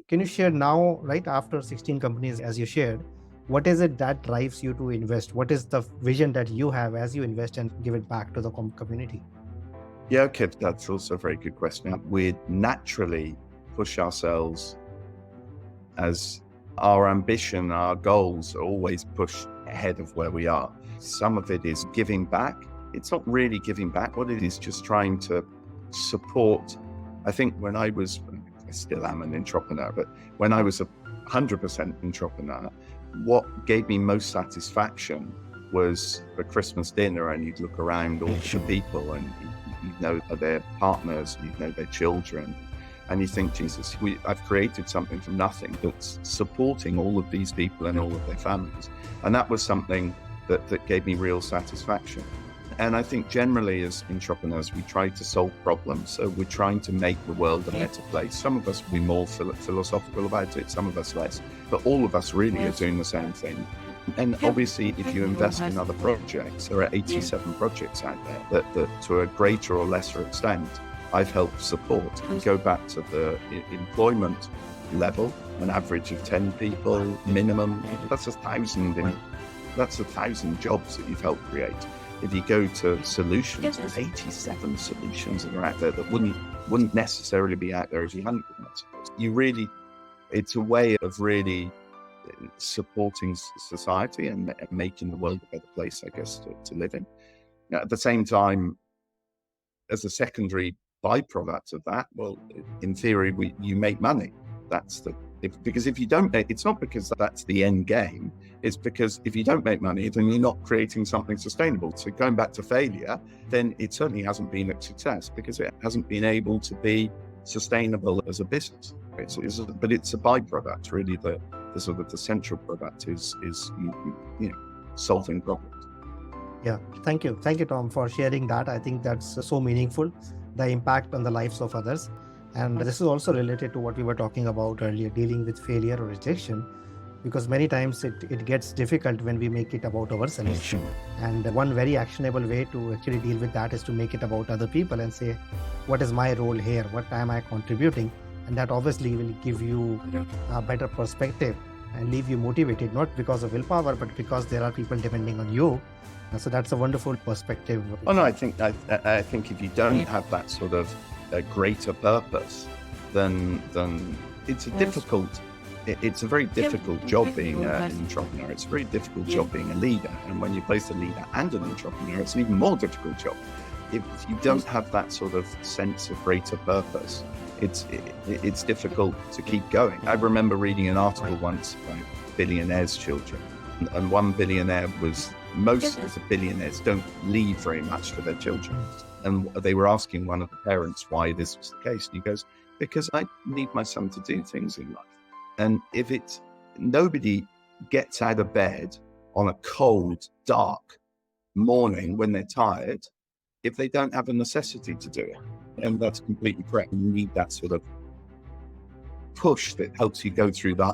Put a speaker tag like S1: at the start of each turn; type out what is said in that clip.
S1: Can you share now, right after 16 companies, as you shared, what is it that drives you to invest? What is the vision that you have as you invest and give it back to the community?
S2: Yeah, okay, that's also a very good question. We naturally push ourselves as our ambition, our goals are always pushed ahead of where we are. Some of it is giving back. It's not really giving back. What it is just trying to support. I think I still am an entrepreneur, but when I was 100% entrepreneur, what gave me most satisfaction was the Christmas dinner, and you'd look around all the people and you know their partners, you know their children, and you think, Jesus, I've created something from nothing that's supporting all of these people and all of their families. And that was something that gave me real satisfaction. And I think generally as entrepreneurs, we try to solve problems. So we're trying to make the world a better place. Some of us will be more philosophical about it, some of us less, but all of us really are doing the same thing. And obviously, if you invest in other projects, there are 87 projects out there that to a greater or lesser extent, I've helped support. You go back to the employment level, an average of 10 people minimum, that's 1,000 jobs that you've helped create. If you go to solutions, there's 87 solutions that are out there that wouldn't necessarily be out there if you hadn't done it. It's a way of really supporting society and making the world a better place, I guess, to live in. Now, at the same time, as a secondary byproduct of that, well, in theory, you make money. Because if you don't make, it's not because that's the end game. It's because if you don't make money, then you're not creating something sustainable. So going back to failure, then it certainly hasn't been a success because it hasn't been able to be sustainable as a business. But it's a byproduct, really. The sort of the central product is solving problems.
S1: Yeah, thank you, Tom, for sharing that. I think that's so meaningful, the impact on the lives of others. And this is also related to what we were talking about earlier, dealing with failure or rejection, because many times it gets difficult when we make it about ourselves. And one very actionable way to actually deal with that is to make it about other people and say, what is my role here? What am I contributing? And that obviously will give you a better perspective and leave you motivated, not because of willpower, but because there are people depending on you. So that's a wonderful perspective.
S2: Oh no, I think if you don't have that sort of a greater purpose, then it's a very difficult job being an entrepreneur. It's a very difficult job being a leader. And when you're both a leader and an entrepreneur, it's an even more difficult job. If you don't have that sort of sense of greater purpose, it's difficult to keep going. I remember reading an article once about billionaires' children, and one billionaire most of the billionaires don't leave very much for their children. And they were asking one of the parents why this was the case. And he goes, because I need my son to do things in life. And if nobody gets out of bed on a cold, dark morning when they're tired, if they don't have a necessity to do it. And that's completely correct. You need that sort of push that helps you go through that